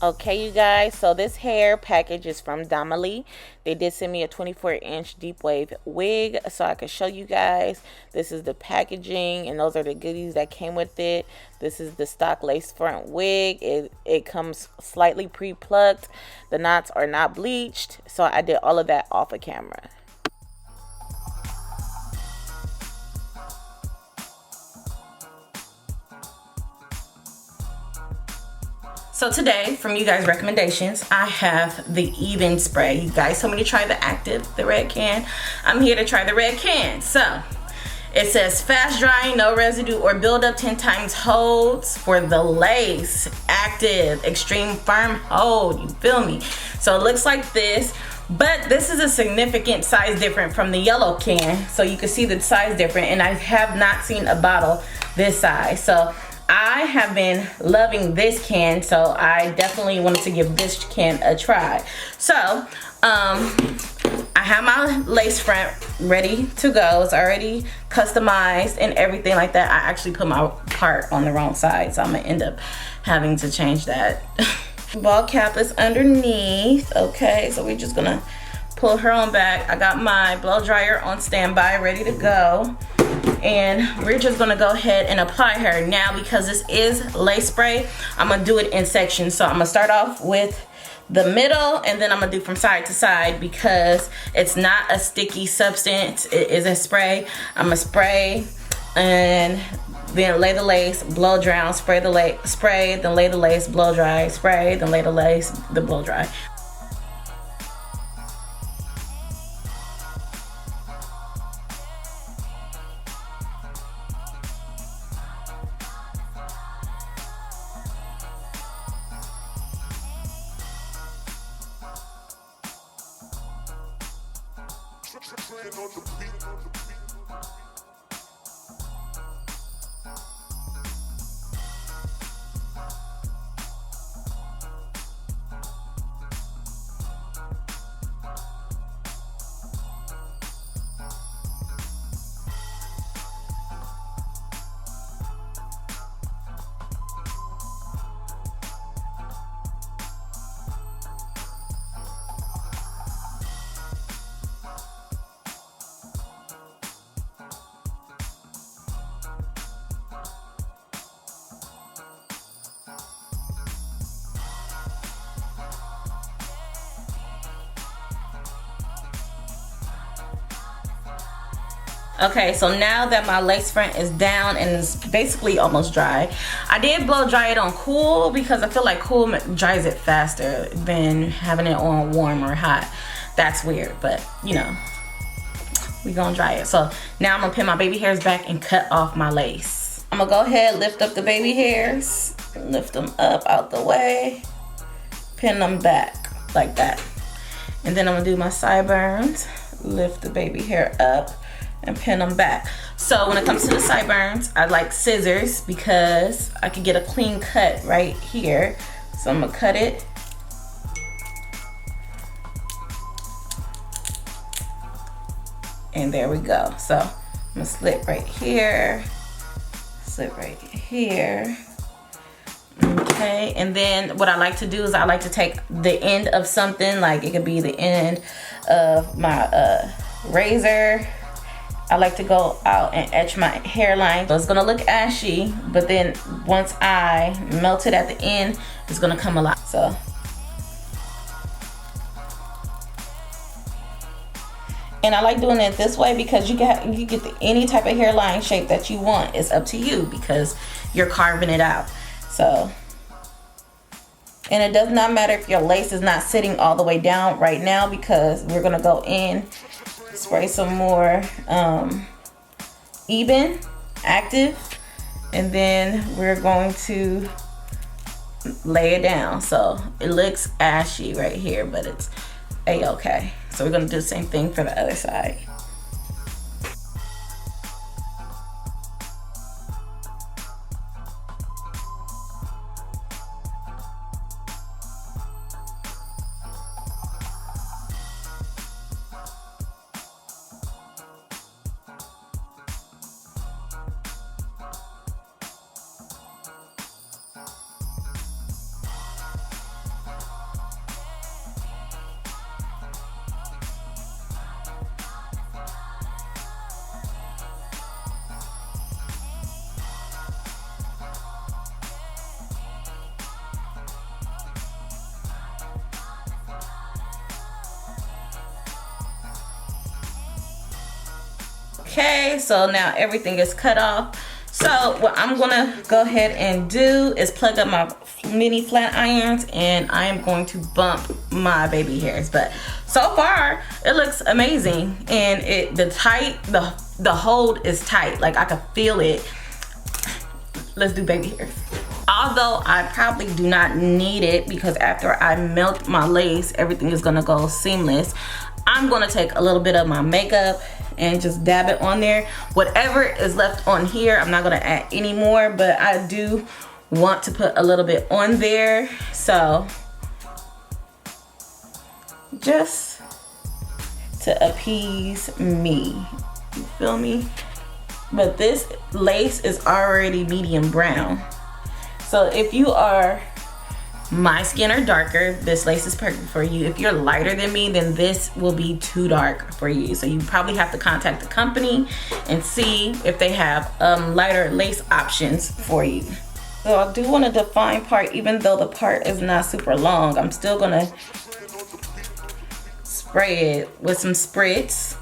Okay, you guys, so this hair package is from Domily. They did send me a 24-inch deep wave wig so I could show you guys. This is the packaging, and those are the goodies that came with it. This is the stock lace front wig. It comes slightly pre-plucked. The knots are not bleached, so I did all of that off of camera. So today, from you guys' recommendations, I have the Ebin spray. You guys told me to try the active, the red can. I'm here to try the red can. So, it says fast drying, no residue or buildup, 10 times holds for the lace. Active, extreme firm hold, you feel me? So it looks like this, but this is a significant size different from the yellow can. So you can see the size different, and I have not seen a bottle this size. So I have been loving this can, so I definitely wanted to give this can a try. So, I have my lace front ready to go. It's already customized and everything like that. I actually put my part on the wrong side, so I'm gonna end up having to change that. Ball cap is underneath. Okay, so we're just gonna pull her on back. I got my blow dryer on standby, ready to go. And we're just gonna go ahead and apply her. Now, because this is lace spray, I'm gonna do it in sections. So I'm gonna start off with the middle, and then I'm gonna do from side to side because it's not a sticky substance. It is a spray. I'm gonna spray and then lay the lace, blow dry, spray the lace, spray, then lay the lace, blow dry, spray, then lay the lace, the blow dry. Okay, so now that my lace front is down and it's basically almost dry, I did blow dry it on cool because I feel like cool dries it faster than having it on warm or hot. That's weird, but you know, we gonna dry it. So now I'm gonna pin my baby hairs back and cut off my lace. I'm gonna go ahead, lift up the baby hairs, lift them up out the way, pin them back like that. And then I'm gonna do my sideburns, lift the baby hair up, and pin them back. So when it comes to the sideburns, I like scissors because I can get a clean cut right here. So I'm gonna cut it. And there we go. So I'm gonna slip right here, slip right here. Okay, and then what I like to do is I like to take the end of something, like it could be the end of my razor. I like to go out and etch my hairline. So it's gonna look ashy, but then once I melt it at the end, it's gonna come alive. So. And I like doing it this way because you get any type of hairline shape that you want. It's up to you because you're carving it out. So, and it does not matter if your lace is not sitting all the way down right now because we're gonna go in, spray some more Ebin active, and then we're going to lay it down. So it looks ashy right here, but it's a-okay. So we're gonna do the same thing for the other side. Okay, so now everything is cut off. So what I'm gonna go ahead and do is plug up my mini flat irons, and I am going to bump my baby hairs. But so far it looks amazing, and the hold is tight. Like I can feel it. Let's do baby hairs. Although I probably do not need it, because after I melt my lace, everything is gonna go seamless. I'm gonna take a little bit of my makeup and just dab it on there. Whatever is left on here, I'm not gonna add any more, but I do want to put a little bit on there. So just to appease me, you feel me? But this lace is already medium brown. So if you are my skin or darker, this lace is perfect for you. If you're lighter than me, then this will be too dark for you. So you probably have to contact the company and see if they have lighter lace options for you. So I do want to define part, even though the part is not super long. I'm still gonna spray it with some spritz.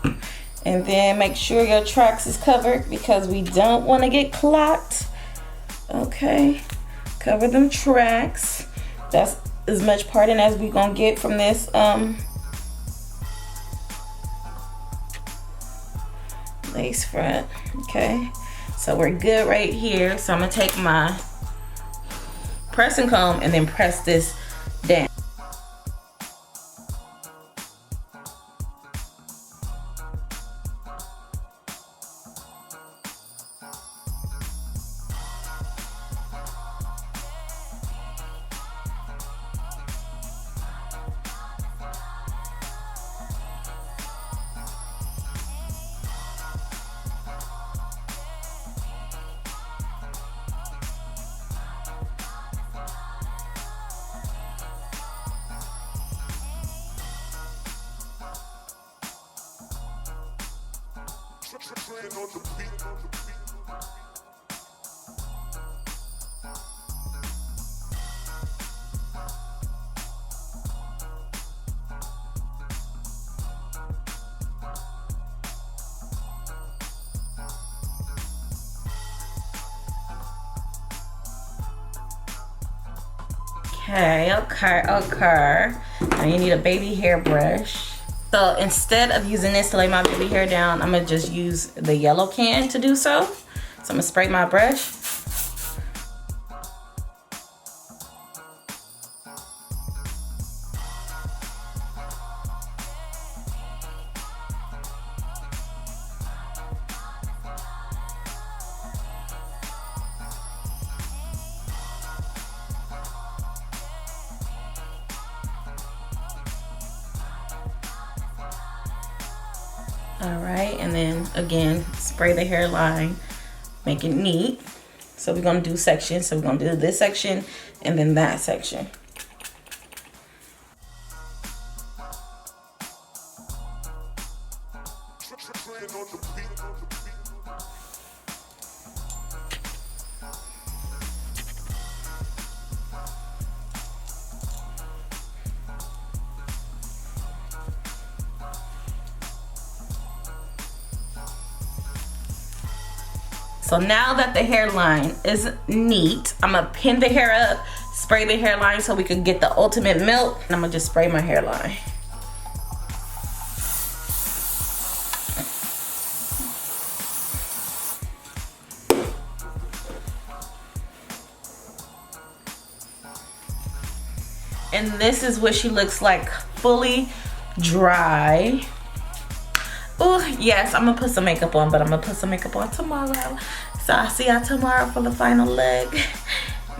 And then make sure your tracks is covered, because we don't want to get clogged. Okay, cover them tracks. That's as much parting as we gonna get from this lace front. Okay, so we're good right here. So I'm gonna take my pressing comb and then press this down. Okay. Now you need a baby hair brush. So instead of using this to lay my baby hair down, I'm gonna just use the yellow can to do so. So I'm gonna spray my brush. All right, and then again, spray the hairline, make it neat. So we're gonna do sections. So we're gonna do this section and then that section. So now that the hairline is neat, I'm gonna pin the hair up, spray the hairline so we can get the ultimate melt. And I'm gonna just spray my hairline. And this is what she looks like, fully dry. Oh yes, I'm gonna put some makeup on, but I'm gonna put some makeup on tomorrow. So I'll see y'all tomorrow for the final look.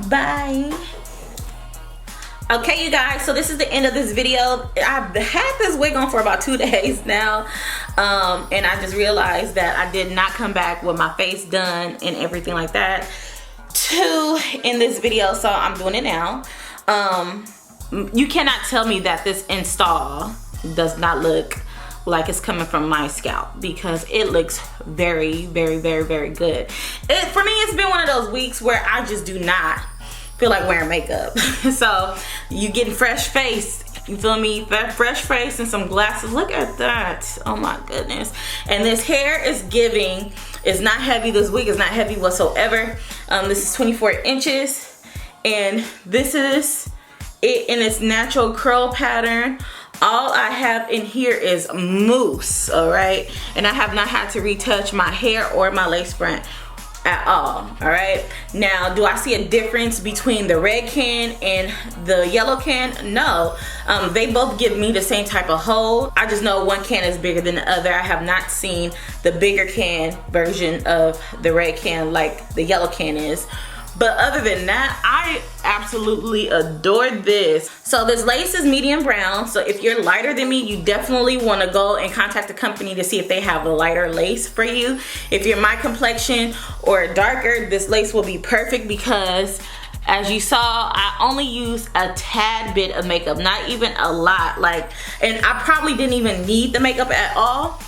Bye. Okay, you guys, so this is the end of this video. I've had this wig on for about 2 days now, and I just realized that I did not come back with my face done and everything like that in this video, so I'm doing it now. You cannot tell me that this install does not look like it's coming from my scalp, because it looks very, very, very, very good. For me, it's been one of those weeks where I just do not feel like wearing makeup. So you getting fresh face You feel me? That fresh face and some glasses. Look at that. Oh my goodness. And this hair is giving. It's not heavy. This wig is not heavy whatsoever. This is 24 inches. And this is it in its natural curl pattern. All I have in here is mousse, all right? And I have not had to retouch my hair or my lace front at all right? Now, do I see a difference between the red can and the yellow can? No. They both give me the same type of hold. I just know one can is bigger than the other. I have not seen the bigger can version of the red can like the yellow can is. But other than that, I absolutely adore this. So this lace is medium brown. So if you're lighter than me, you definitely want to go and contact the company to see if they have a lighter lace for you. If you're my complexion or darker, this lace will be perfect because as you saw, I only used a tad bit of makeup, not even a lot. And I probably didn't even need the makeup at all.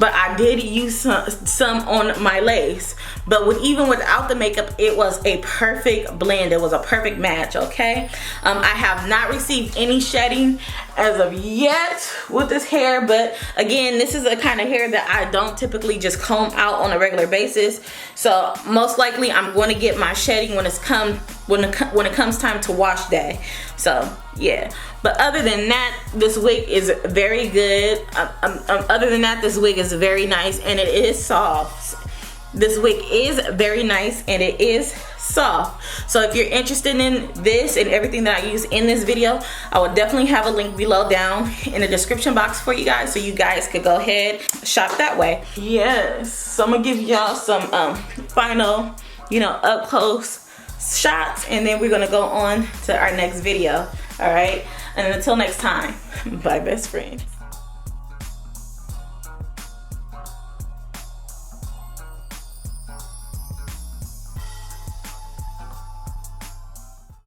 But I did use some on my lace. But even without the makeup, it was a perfect blend. It was a perfect match, okay? I have not received any shedding as of yet with this hair. But again, this is a kind of hair that I don't typically just comb out on a regular basis. So most likely I'm going to get my shedding when it comes time to wash day. So yeah. But other than that, this wig is very good. Other than that, this wig is very nice and it is soft. This wig is very nice and it is soft. So if you're interested in this and everything that I use in this video, I will definitely have a link below down in the description box for you guys, so you guys could go ahead shop that way. Yes, so I'm gonna give y'all some final, up close shots, and then we're gonna go on to our next video. All right, and until next time, bye best friends.